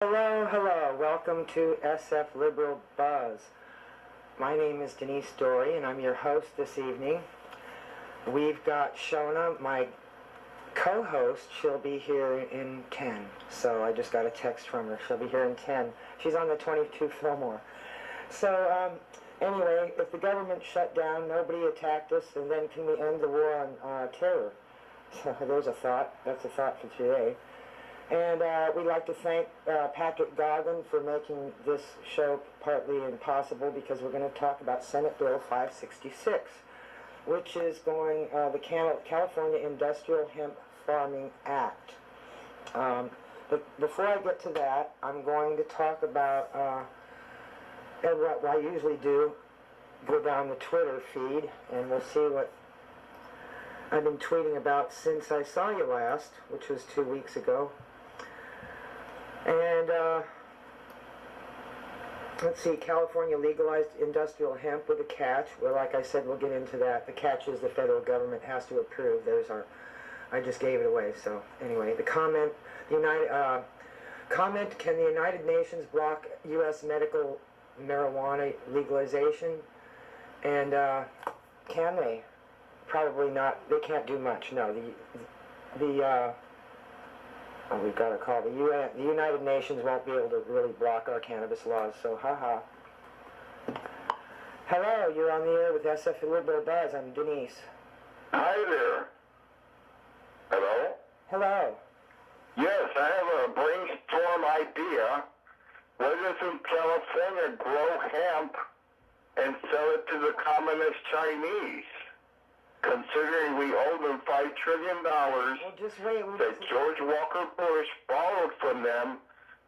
Hello, welcome to SFLiberalBuzz. My name is Denise Dory and I'm your host this evening. We've got Shona, my co-host. She'll be here in 10. So I just got a text from her. She'll be here in 10. She's on the 22 Fillmore. So anyway, if the government shut down, nobody attacked us, and then can we end the war on terror? So there's a thought. That's a thought for today. And we'd like to thank Patrick Goggin for making this show partly impossible, because we're going to talk about Senate Bill 566, which is going the California Industrial Hemp Farming Act. But before I get to that, I'm going to talk about what I usually do, go down the Twitter feed, and we'll see what I've been tweeting about since I saw you last, which was 2 weeks ago. And let's see, California legalized industrial hemp with a catch. Well, like I said, we'll get into that. The catch is the federal government has to approve. I just gave it away. So anyway, the comment, can the United Nations block U.S. medical marijuana legalization? And can they? Probably not. They can't do much. No, we've got to call the United Nations won't be able to really block our cannabis laws, so haha. Hello, you're on the air with SFLiberalBuzz. I'm Denise. Hi there. Hello? Hello. Yes, I have a brainstorm idea. Why doesn't California grow hemp and sell it to the communist Chinese? Considering we owe them $5 trillion that George Walker Bush borrowed from them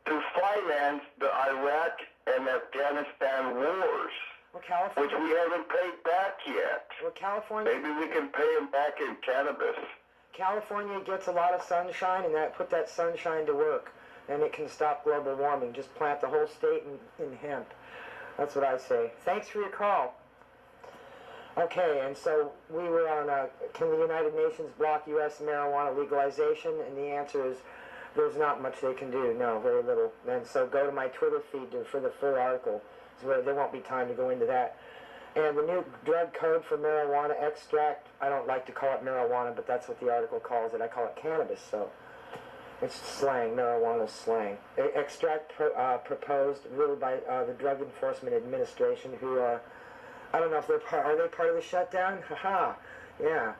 to finance the Iraq and Afghanistan wars, which we haven't paid back yet. Well, California, maybe we can pay them back in cannabis. California gets a lot of sunshine, and put that sunshine to work, and it can stop global warming. Just plant the whole state in hemp. That's what I say. Thanks for your call. Okay, and so we were on, can the United Nations block U.S. marijuana legalization? And the answer is, there's not much they can do. No, very little. And so go to my Twitter feed for the full article. So there won't be time to go into that. And the new drug code for marijuana extract, I don't like to call it marijuana, but that's what the article calls it. I call it cannabis, so it's slang. Marijuana is slang. Extract proposed, ruled by the Drug Enforcement Administration, who are, I don't know if are they part of the shutdown? Haha, yeah.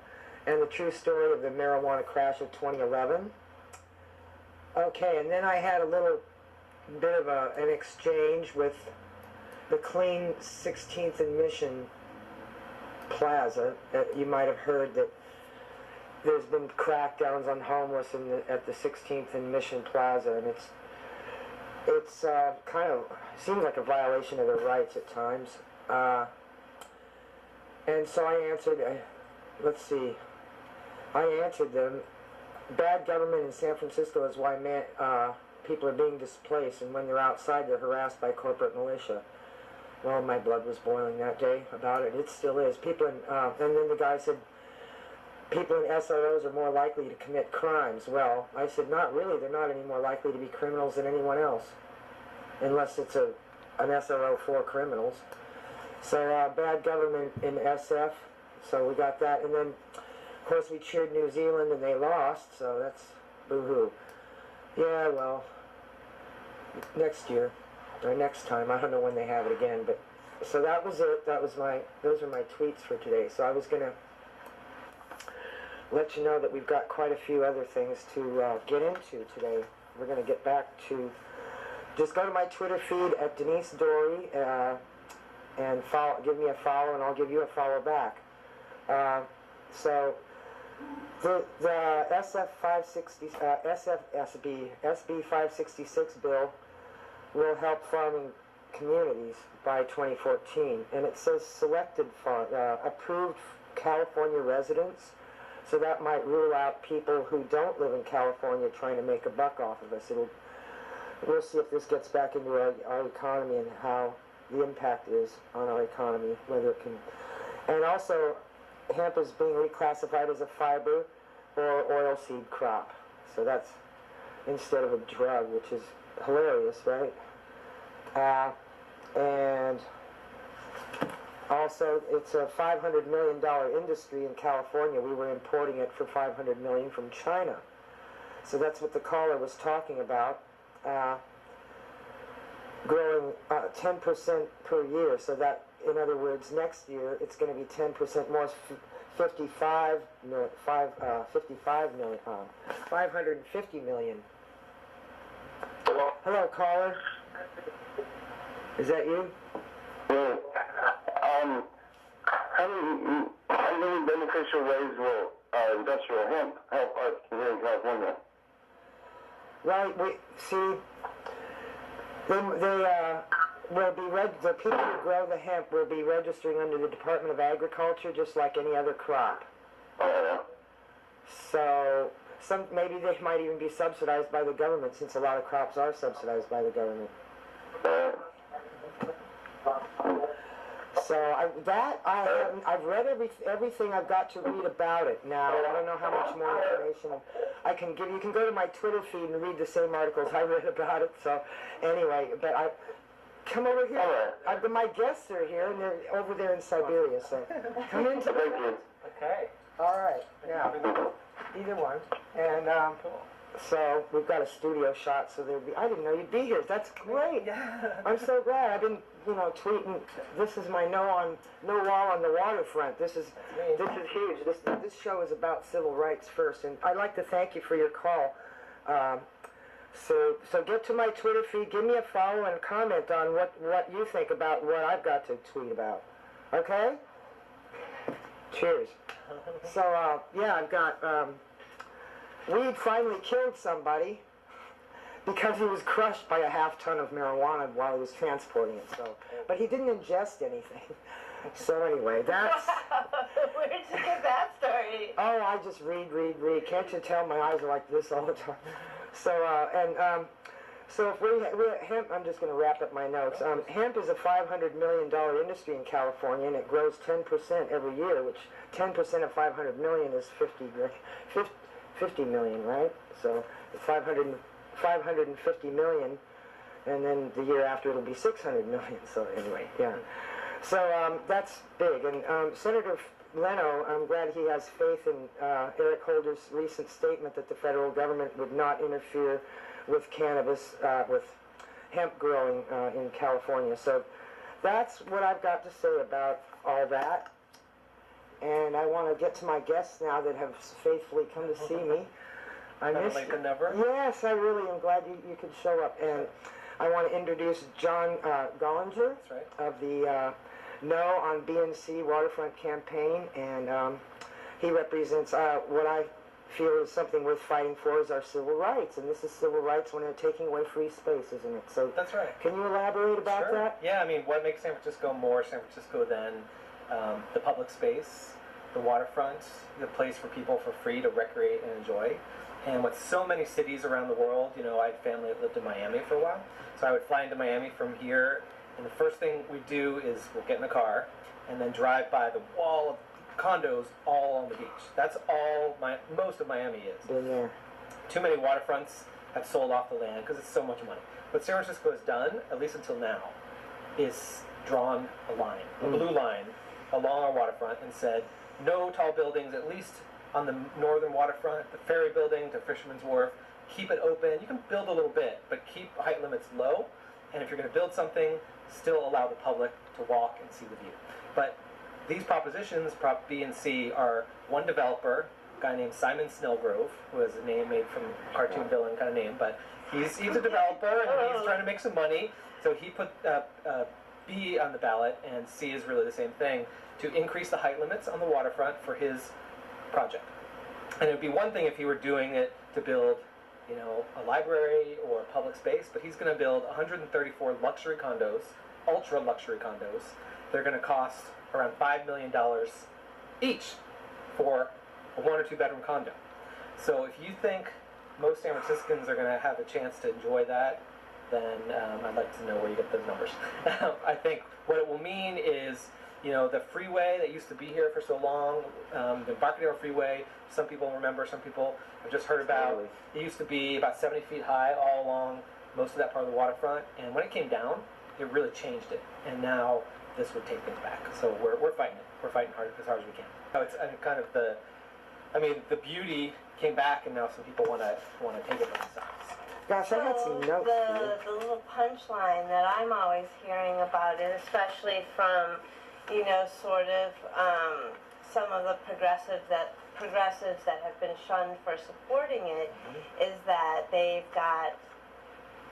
And the true story of the marijuana crash of 2011. Okay, and then I had a little bit of an exchange with the Clean 16th and Mission Plaza. You might have heard that there's been crackdowns on homeless at the 16th and Mission Plaza, and it's kind of seems like a violation of their rights at times. And so I answered, I answered them, bad government in San Francisco is why people are being displaced, and when they're outside they're harassed by corporate militia. Well, my blood was boiling that day about it. It still is. And then the guy said, people in SROs are more likely to commit crimes. Well, I said, not really. They're not any more likely to be criminals than anyone else, unless it's an SRO for criminals. So bad government in SF, so we got that. And then, of course, we cheered New Zealand and they lost, so that's boo-hoo. Yeah, well, next year, or next time, I don't know when they have it again, but, so that was it. Those are my tweets for today. So I was going to let you know that we've got quite a few other things to get into today. We're going to get back to, just go to my Twitter feed at Denise Dory, and give me a follow, and I'll give you a follow back. So the SB 566 bill will help farming communities by 2014, and it says selected approved California residents. So that might rule out people who don't live in California trying to make a buck off of us. We'll see if this gets back into our economy and how the impact is on our economy, whether it can. And also, hemp is being reclassified as a fiber or oilseed crop. So that's instead of a drug, which is hilarious, right? And also, it's a $500 million industry in California. We were importing it for $500 million from China. So that's what the caller was talking about, growing 10% per year. So that, in other words, next year it's going to be 10% more, 550 million. Hello, caller. Is that you? Well, how many beneficial ways will industrial hemp help us here in California? Right. They will be the people who grow the hemp will be registering under the Department of Agriculture, just like any other crop. Oh, yeah. So maybe they might even be subsidized by the government, since a lot of crops are subsidized by the government. So I've read everything I've got to read about it. Now I don't know how much more information I can give you. You can go to my Twitter feed and read the same articles I read about it. So anyway, but come over here. My guests are here, and they're over there in Siberia. So come in. Okay. All right. Yeah. Either one. And so we've got a studio shot. So I didn't know you'd be here. That's great. Yeah. I'm so glad. I've been, tweeting. This is my no wall on the waterfront. This is huge. This show is about civil rights first, and I'd like to thank you for your call. So get to my Twitter feed, give me a follow, and comment on what you think about what I've got to tweet about. Okay? Cheers. So yeah, I've got weed finally killed somebody because he was crushed by a half ton of marijuana while he was transporting it. So, but he didn't ingest anything. So anyway, that's. Where did you get that story? Oh, I just read. Can't you tell my eyes are like this all the time? So so if we hemp, I'm just going to wrap up my notes. Hemp is a $500 million industry in California, and it grows 10% every year, which 10% of 500 million is 50 million, right? So 550 million, and then the year after it'll be 600 million. So anyway, yeah. So that's big. And Senator Leno, I'm glad he has faith in Eric Holder's recent statement that the federal government would not interfere with cannabis, with hemp growing in California. So that's what I've got to say about all that. And I want to get to my guests now that have faithfully come to see me. I miss like a never. Yes, I really am glad you could show up. And I want to introduce Jon Golinger of the No on BNC Waterfront campaign, and he represents what I feel is something worth fighting for is our civil rights, and this is civil rights when they're taking away free space, isn't it? So that's right. Can you elaborate about Sure. that? Yeah, I mean, what makes San Francisco more San Francisco than the public space, the waterfront, the place for people for free to recreate and enjoy. And with so many cities around the world, I had family that lived in Miami for a while, so I would fly into Miami from here, and the first thing we do is we'll get in a car and then drive by the wall of condos all on the beach. That's all most of Miami is. Yeah. Too many waterfronts have sold off the land because it's so much money. What San Francisco has done, at least until now, is drawn a line, a blue line, along our waterfront and said, no tall buildings, at least on the northern waterfront, the ferry building to Fisherman's Wharf. Keep it open. You can build a little bit, but keep height limits low. And if you're going to build something, still allow the public to walk and see the view. But these propositions, Prop B and C, are one developer, a guy named Simon Snellgrove, who has a name made from a cartoon villain kind of name, but he's a developer and he's trying to make some money. So he put B on the ballot, and C is really the same thing, to increase the height limits on the waterfront for his project. And it would be one thing if he were doing it to build, a library or a public space, but he's going to build 134 luxury condos, ultra luxury condos. They're going to cost around $5 million each for a 1 or 2 bedroom condo. So if you think most San Franciscans are going to have a chance to enjoy that, then I'd like to know where you get those numbers. I think what it will mean is, the freeway that used to be here for so long, the Embarcadero Freeway, some people remember, some people have just heard about. It used to be about 70 feet high all along most of that part of the waterfront. And when it came down, it really changed it. And now this would take things back. So we're fighting it. We're fighting hard as we can. So it's kind of the beauty came back, and now some people want to take it for themselves. Gosh, I had some notes here. The little punchline that I'm always hearing about it, especially from, sort of some of the progressives that have been shunned for supporting it, is that they've got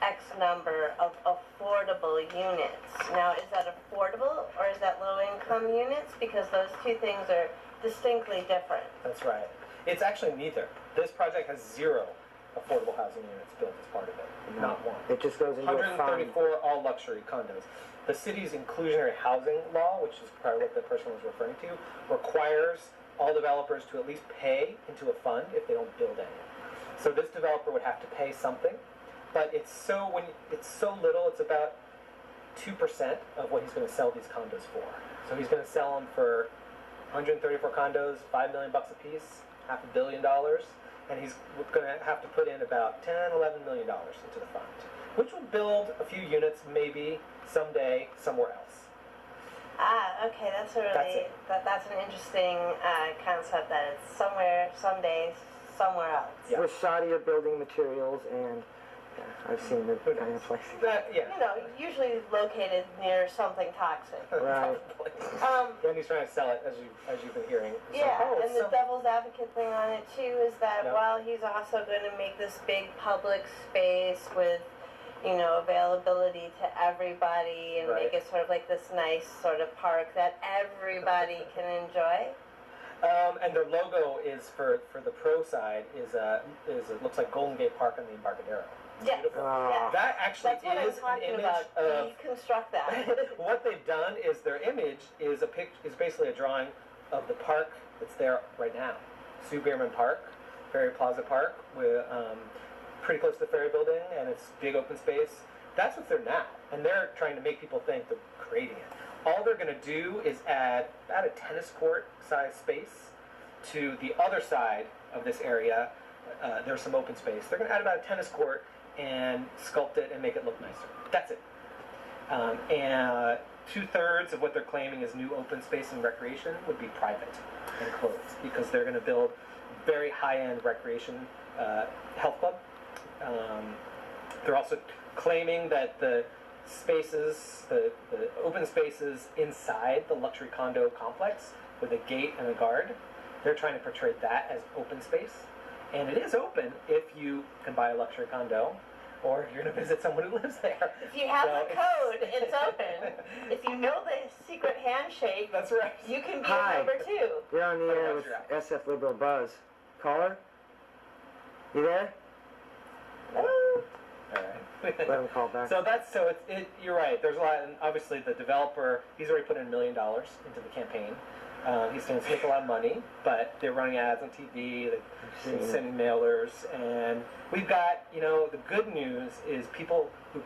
X number of affordable units. Now, is that affordable or is that low-income units? Because those two things are distinctly different. That's right. It's actually neither. This project has 0 affordable housing units built as part of it. Not one. It just goes into a fund. 134 all luxury condos. The city's inclusionary housing law, which is probably what the person was referring to, requires all developers to at least pay into a fund if they don't build any. So this developer would have to pay something, but it's so little. It's about 2% of what he's going to sell these condos for. So he's going to sell them for 134 condos, $5 million a piece, $500 million, and he's going to have to put in about $10-11 million into the fund, which will build a few units maybe someday somewhere else. Okay, that's that's an interesting concept, that it's somewhere, someday, somewhere else. Yeah. With shoddier building materials, and I've seen the kind of places. Usually located near something toxic. Right. And he's trying to sell it, as you've been hearing. It's Yeah, like, and the devil's advocate thing on it too is that Yeah. while he's also going to make this big public space with, availability to everybody and Right. make it sort of like this nice sort of park that everybody can enjoy. And their logo is for the pro side is it looks like Golden Gate Park on the Embarcadero. Yes. Beautiful. Yeah. That actually That's what I'm is an talking image about. of Deconstruct that. what they've done is their image is is basically a drawing of the park that's there right now. Sue Bierman Park, Ferry Plaza Park, with pretty close to the ferry building, and it's big open space. That's what's there now, and they're trying to make people think they're creating it. All they're going to do is add about a tennis court size space to the other side of this area. There's some open space. They're going to add about a tennis court and sculpt it and make it look nicer. That's it. And 2/3 of what they're claiming is new open space and recreation would be private and closed, because they're going to build very high-end recreation health club. They're also claiming that the spaces, the open spaces inside the luxury condo complex with a gate and a guard, they're trying to portray that as open space. And it is open if you can buy a luxury condo, or if you're going to visit someone who lives there. If you have So the code, it's open. If you know the secret handshake, That's right. you can be Hi. a number 2. You're on the What air about with your app? SF Liberal Buzz. Caller? You there? All right. Let him call back. So you're right. There's a lot, and obviously the developer, he's already put in $1 million into the campaign. He's going to make a lot of money, but they're running ads on TV, they're sending mailers, and we've got, the good news is people who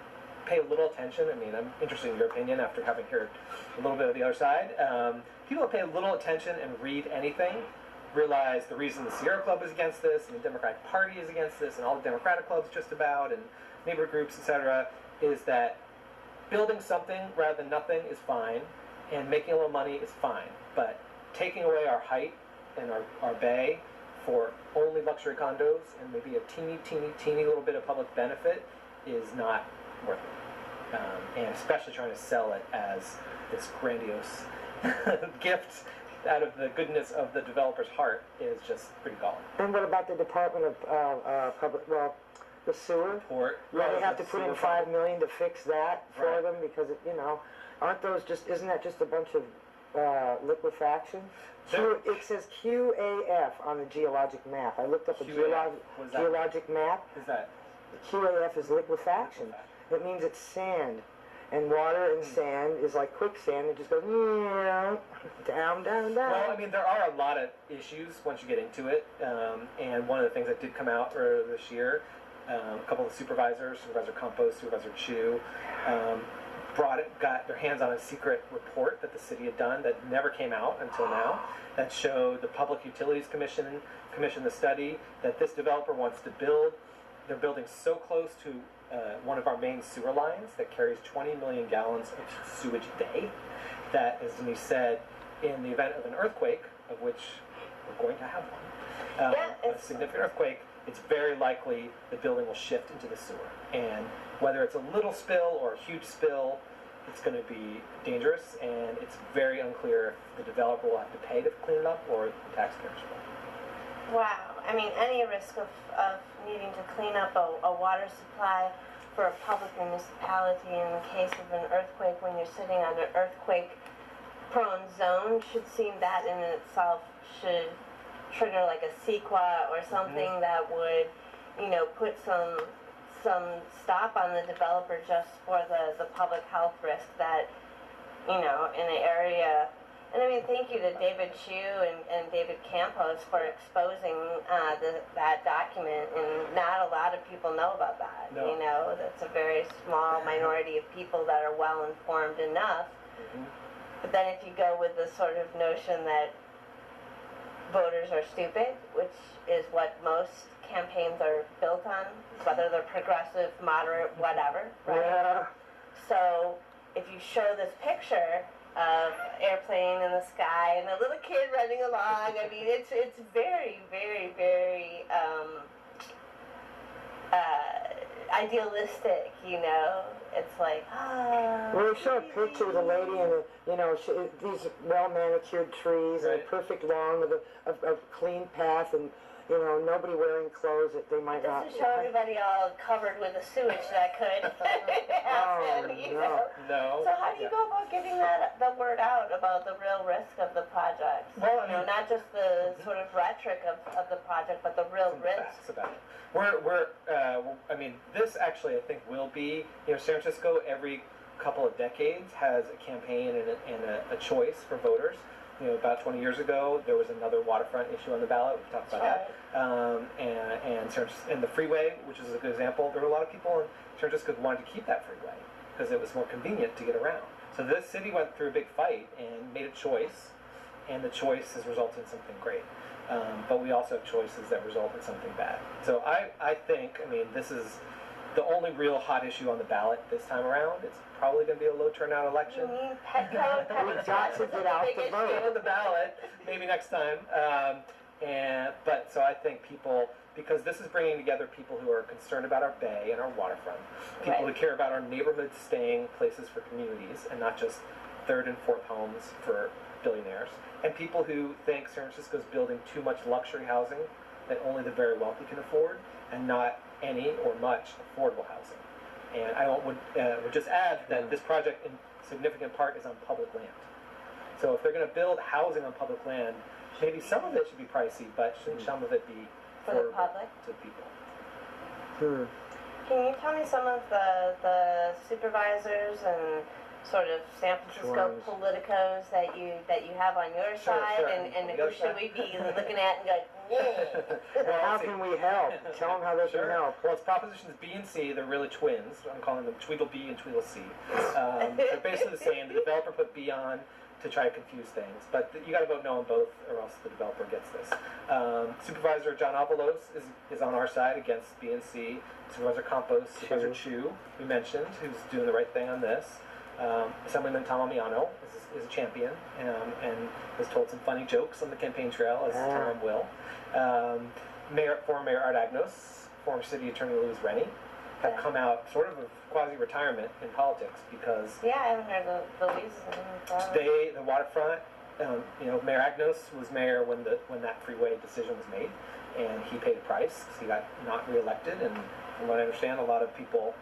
pay a little attention. I mean, I'm interested in your opinion after having heard a little bit of the other side. People who pay a little attention and read anything realize the reason the Sierra Club is against this, and the Democratic Party is against this, and all the Democratic clubs just about, and neighbor groups, etc., is that building something rather than nothing is fine, and making a little money is fine, but taking away our height and our bay for only luxury condos and maybe a teeny little bit of public benefit is not worth it. And especially trying to sell it as this grandiose gift out of the goodness of the developer's heart is just pretty galling. And what about the Department of Public, the sewer? Port. They have to put in $5 million to fix that for Right. them, because aren't those isn't that just a bunch of liquefaction? It says QAF on the geologic map. I looked up a QAF? What is that? geologic map. Is that? QAF is liquefaction. It means it's sand. And water and sand is like quicksand. It just goes down. Well, I mean, there are a lot of issues once you get into it. And one of the things that did come out earlier this year, a couple of supervisors, Supervisor Campos, Supervisor Chu, got their hands on a secret report that the city had done that never came out until now, that showed the Public Utilities Commission commissioned the study that this developer wants to build. They're building so close to one of our main sewer lines that carries 20 million gallons of sewage a day. That, as Denise said, in the event of an earthquake, of which we're going to have one, a significant earthquake, it's very likely the building will shift into the sewer. And whether it's a little spill or a huge spill, it's going to be dangerous, and it's very unclear if the developer will have to pay to clean it up or the taxpayers will. Wow. I mean, any risk of needing to clean up a water supply for a public municipality in the case of an earthquake when you're sitting on an earthquake-prone zone should seem that in itself should trigger like a CEQA or something that would, put some stop on the developer just for the public health risk that, in an area. And I mean, thank you to David Chu and David Campos for exposing that document, and not a lot of people know about that. No. That's a very small minority of people that are well informed enough. But then if you go with the sort of notion that voters are stupid, which is what most campaigns are built on, whether they're progressive, moderate, whatever, right? Yeah. So if you show this picture of airplane in the sky and a little kid running along, I mean, it's very, very, very idealistic, It's like, Well, we show a picture of the lady and these well-manicured trees and a Right. perfect lawn with a clean path and nobody wearing clothes that they might not. Doesn't show everybody all covered with the sewage that could happen, no. No. So how do you go about getting the word out about the real risk of the project? Well, I mean, not just the sort of rhetoric of the project, but the real some risk. facts about it. I mean, this actually I think will be, San Francisco every couple of decades has a campaign and a choice for voters. About 20 years ago, there was another waterfront issue on the ballot. We've talked about that. And the freeway, which is a good example, there were a lot of people in San Francisco who wanted to keep that freeway because it was more convenient to get around. So this city went through a big fight and made a choice, and the choice has resulted in something great. But we also have choices that result in something bad. So I think, this is the only real hot issue on the ballot this time around. It's probably going to be a low turnout election. You mean Petco? We've got to get out the vote. On the ballot, maybe next time. So I think people, because this is bringing together people who are concerned about our bay and our waterfront, people who care about our neighborhood staying places for communities and not just third and fourth homes for billionaires, and people who think San Francisco is building too much luxury housing that only the very wealthy can afford, and not any or much affordable housing. And I would just add that this project in significant part is on public land. So if they're going to build housing on public land, maybe some of it should be pricey, but shouldn't some of it be For the affordable public? to people? Can you tell me some of the supervisors and sort of San Francisco politicos that you have on your side, sure. and The who other should side. we be looking at and going, yeah? Well, how can we help? Tell them how they can help. Well, it's propositions B and C. They're really twins. I'm calling them Tweedle B and Tweedle C. They're basically the same. The developer put B on to try to confuse things, but you got to vote no on both, or else the developer gets this. Supervisor John Avalos is on our side against B and C. Supervisor Campos, Supervisor Chu, we mentioned, who's doing the right thing on this. Assemblyman Tom Amiano is a champion and has told some funny jokes on the campaign trail, as Tom will. Former Mayor Art Agnos, former City Attorney Louise Rennie, have come out sort of quasi-retirement in politics because Yeah, I haven't heard the Louise. the waterfront, Mayor Agnos was mayor when that freeway decision was made, and he paid a price because he got not reelected, and from what I understand, a lot of people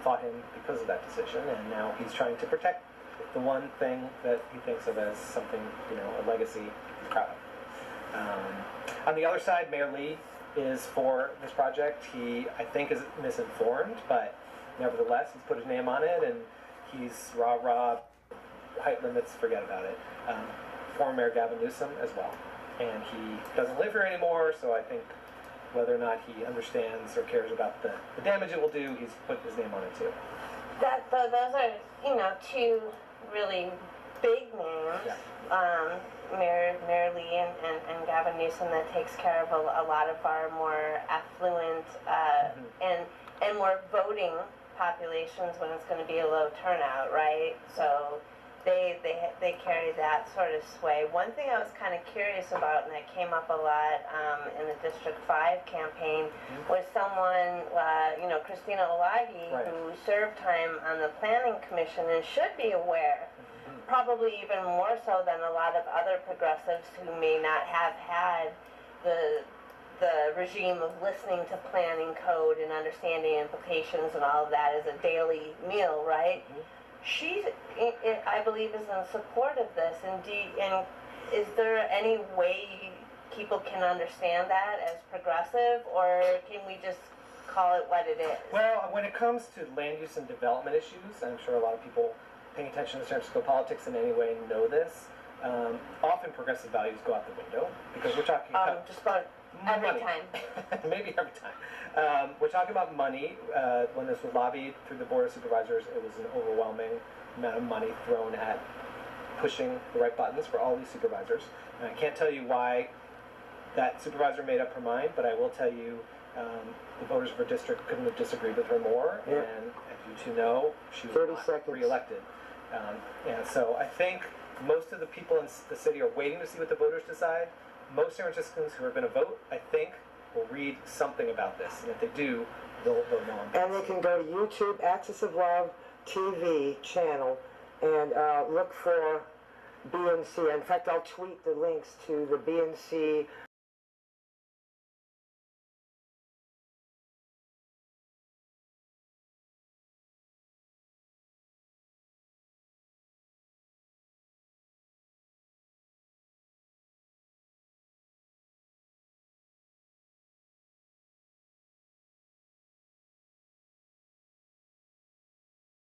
fought him because of that decision, and now he's trying to protect the one thing that he thinks of as something, a legacy he's proud of. On the other side, Mayor Lee is for this project. He, I think, is misinformed, but nevertheless, he's put his name on it, and he's rah-rah, height limits, forget about it. Former Mayor Gavin Newsom as well. And he doesn't live here anymore, so I think whether or not he understands or cares about the damage it will do, he's put his name on it too. Those are, two really big names. Yeah. Mayor Lee and Gavin Newsom that takes care of a lot of our more affluent and and we're voting populations when it's going to be a low turnout, right? So they carry that sort of sway. One thing I was kind of curious about, and that came up a lot in the District 5 campaign, was someone, Christina Olagi, Right. who served time on the Planning Commission and should be aware, probably even more so than a lot of other progressives who may not have had the regime of listening to planning code and understanding implications and all of that as a daily meal, right? She, I believe, is in support of this. And is there any way people can understand that as progressive, or can we just call it what it is? Well, when it comes to land use and development issues, I'm sure a lot of people paying attention to San Francisco politics in any way know this. Often progressive values go out the window because we're talking about just about every money. time. Maybe every time. We're talking about money. When this was lobbied through the Board of Supervisors, it was an overwhelming amount of money thrown at pushing the right buttons for all these supervisors. And I can't tell you why that supervisor made up her mind, but I will tell you the voters of her district couldn't have disagreed with her more. Yeah. And as you two know, she was 30 not seconds. reelected. And so I think most of the people in the city are waiting to see what the voters decide. Most San Franciscans who are going to vote, I think, will read something about this. And if they do, they'll know. And they can go to YouTube, Axis of Love TV channel, and look for BNC. In fact, I'll tweet the links to the BNC